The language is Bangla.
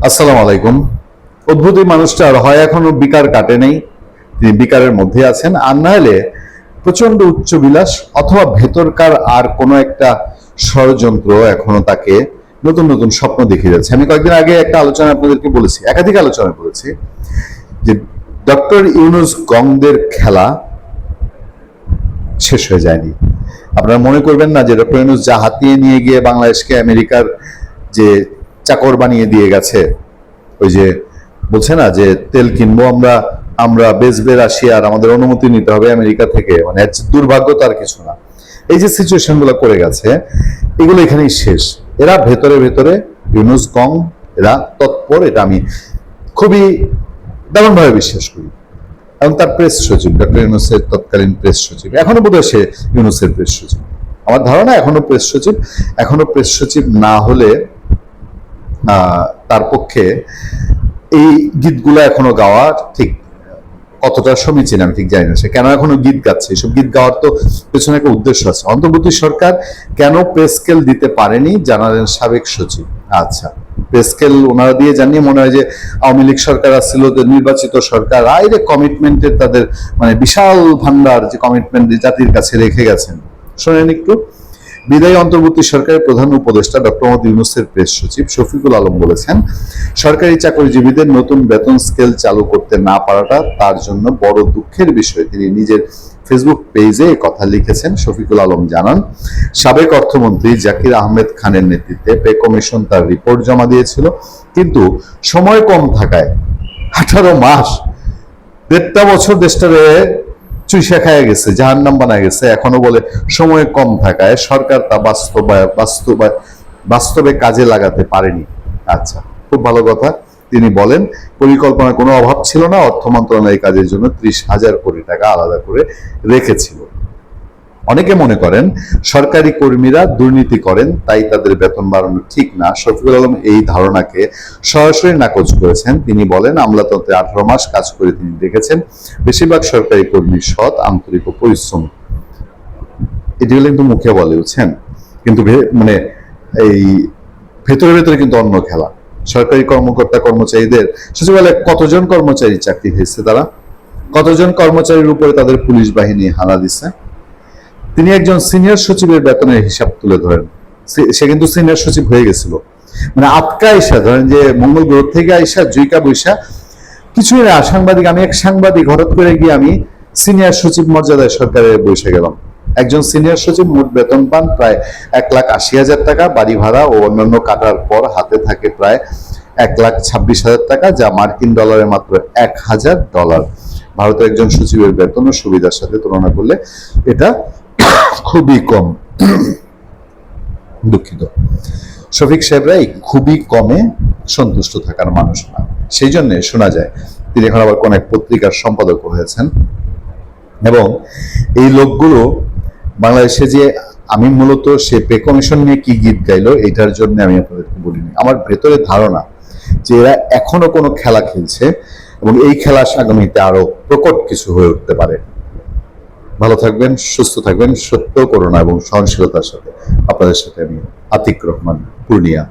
আসসালামু আলাইকুম। অদ্ভুত এই মানুষটার হয় এখনো বিকার কাটে নেই, তিনি বিকারের মধ্যে আছেন, আর না হলে প্রচন্ড উচ্চ বিলাস অথবা ভেতরকার আর কোনো একটা ষড়যন্ত্র এখনো তাকে নতুন নতুন স্বপ্ন দেখিয়ে যাচ্ছে। আমি কয়েকদিন আগে একটা আলোচনা আপনাদেরকে বলেছি, একাধিক আলোচনা করেছি যে ডক্টর ইউনূস গংদের খেলা শেষ হয়ে যায়নি। আপনারা মনে করবেন না যে ডক্টর ইউনূস যা হাতিয়ে নিয়ে গিয়ে বাংলাদেশকে আমেরিকার যে চাকর বানিয়ে দিয়ে গেছে, ওই যে বলছে না যে তেল কিনবো আমরা, আমরা বেচবে রাশিয়ার, আমাদের অনুমতি নিতে হবে আমেরিকা থেকে, মানে দুর্ভাগ্য তার কিছু না। এই যে সিচুয়েশন গুলো করে গেছে, এগুলো এখানেই শেষ। এরা ভেতরে ভেতরে ইউনূস গং এরা তৎপর, এটা আমি খুবই দারুণভাবে বিশ্বাস করি। এবং তার প্রেস সচিব, ডক্টর ইউনূসের তৎকালীন প্রেস সচিব, এখনো বোধহয় সে ইউনূসের প্রেস সচিব, আমার ধারণা এখনো প্রেস সচিব। এখনো প্রেস সচিব না হলে তার পক্ষে এই গীতগুলো এখনো গাওয়া ঠিক কতটা সমীচীন আমি ঠিক জানি না। সে কেন এখনো গীত গাচ্ছে? এসব গীত গাওয়ার তো পেছনে একটা উদ্দেশ্য আছে। অন্তর্বর্তী সরকার কেন পে স্কেল দিতে পারেনি জানালেন সাবেক সচিব। আচ্ছা, পে স্কেল ওনারা দিয়ে জানিয়ে মনে হয় যে আওয়ামী লীগ সরকার আসছিল, নির্বাচিত সরকার আইরে কমিটমেন্টের তাদের মানে বিশাল ভান্ডার, যে কমিটমেন্ট জাতির কাছে রেখে গেছেন। শোনেন একটু। বিদায়ী অন্তর্বর্তী সরকারের প্রধান উপদেষ্টা ডক্টর মোহাম্মদ ইউনূসের প্রেস সচিব শফিকুল আলম বলেছেন, সরকারি চাকরিজীবীদের নতুন বেতন স্কেল চালু করতে না পারাটা তার জন্য বড় দুঃখের বিষয়। তিনি নিজের ফেসবুক পেজে কথা লিখেছেন। শফিকুল আলম জানান, সাবেক অর্থমন্ত্রী জাকির আহমেদ খানের নেতৃত্বে পে কমিশন তার রিপোর্ট জমা দিয়েছিল, কিন্তু সময় কম থাকায় 18 মাস, 1.5 বছর দেশটারে চুইসা খায় গেছে, জাহান্নাম বানায় গেছে। এখনো বলে সময় কম থাকায় সরকার তা বাস্তবে কাজে লাগাতে পারেনি। আচ্ছা, খুব ভালো কথা। তিনি বলেন, পরিকল্পনার কোনো অভাব ছিল না, অর্থ মন্ত্রণালয় কাজের জন্য 30,000 কোটি টাকা আলাদা করে রেখেছিল। অনেকে মনে করেন সরকারি কর্মীরা দুর্নীতি করেন, তাই তাদের বেতন বাড়ানো ঠিক না। শফিকুল আলম এই ধারণাকে সরাসরি নাকচ করেছেন। তিনি বলেন, আমলাতন্ত্রে 18 মাস কাজ করে তিনি দেখেছেন বেশিরভাগ সরকারি কর্মী সৎ, আন্তরিক ও পরিশ্রম। এটিও কিন্তু মুখে বলে, বুঝছেন, কিন্তু মানে এই ভেতরে ভেতরে কিন্তু অন্য খেলা। সরকারি কর্মকর্তা কর্মচারীদের সচিবালয়ে কতজন কর্মচারী চাকরি হয়েছে, তারা কতজন কর্মচারীর উপরে তাদের পুলিশ বাহিনী হানা দিচ্ছে। তিনি একজন সিনিয়র সচিবের বেতনের হিসাব তুলে ধরেন। সে কিন্তু সিনিয়র সচিব হয়ে গেছিল, মানে আটকা আইসা, ধরেন যে মঙ্গল গ্রহ থেকে আইসা জুইকা বৈশা কিছুই না। সাংবাদিক, আমি এক সাংবাদিক, হঠাৎ করে গিয়ে আমি সিনিয়র সচিব মর্যাদায় সরকারে বসে গেলাম। একজন সিনিয়র সচিব মোট বেতন পান প্রায় 1,80,000 টাকা, বাড়ি ভাড়া ও অন্যান্য কাটার পর হাতে থাকে প্রায় 1,26,000 টাকা, যা মার্কিন ডলারে মাত্র $1,000। ভারতের একজন সচিবের বেতন ও সুবিধার সাথে তুলনা করলে এটা খুবই কম। দুঃখিত, শফিক সাহেবরা খুবই কমে সন্তুষ্ট থাকার মানুষ না। সেই জন্য শোনা যায় তিনি এখন আবার কোন এক পত্রিকার সম্পাদক হয়েছেন। এবং এই লোকগুলো বাংলাদেশে যে, আমি মূলত সে পে কমিশন নিয়ে কি গীত গাইলো এটার জন্য আমি আপনাদেরকে বলিনি। আমার ভেতরে ধারণা যে এরা এখনো কোনো খেলা খেলছে এবং এই খেলা আগামীতে আরো প্রকট কিছু হয়ে উঠতে পারে। ভালো থাকবেন, সুস্থ থাকবেন, সত্য, করুণা এবং সহনশীলতার সাথে আপনাদের সাথে আমি আতিক রহমান, পূর্ণিয়া।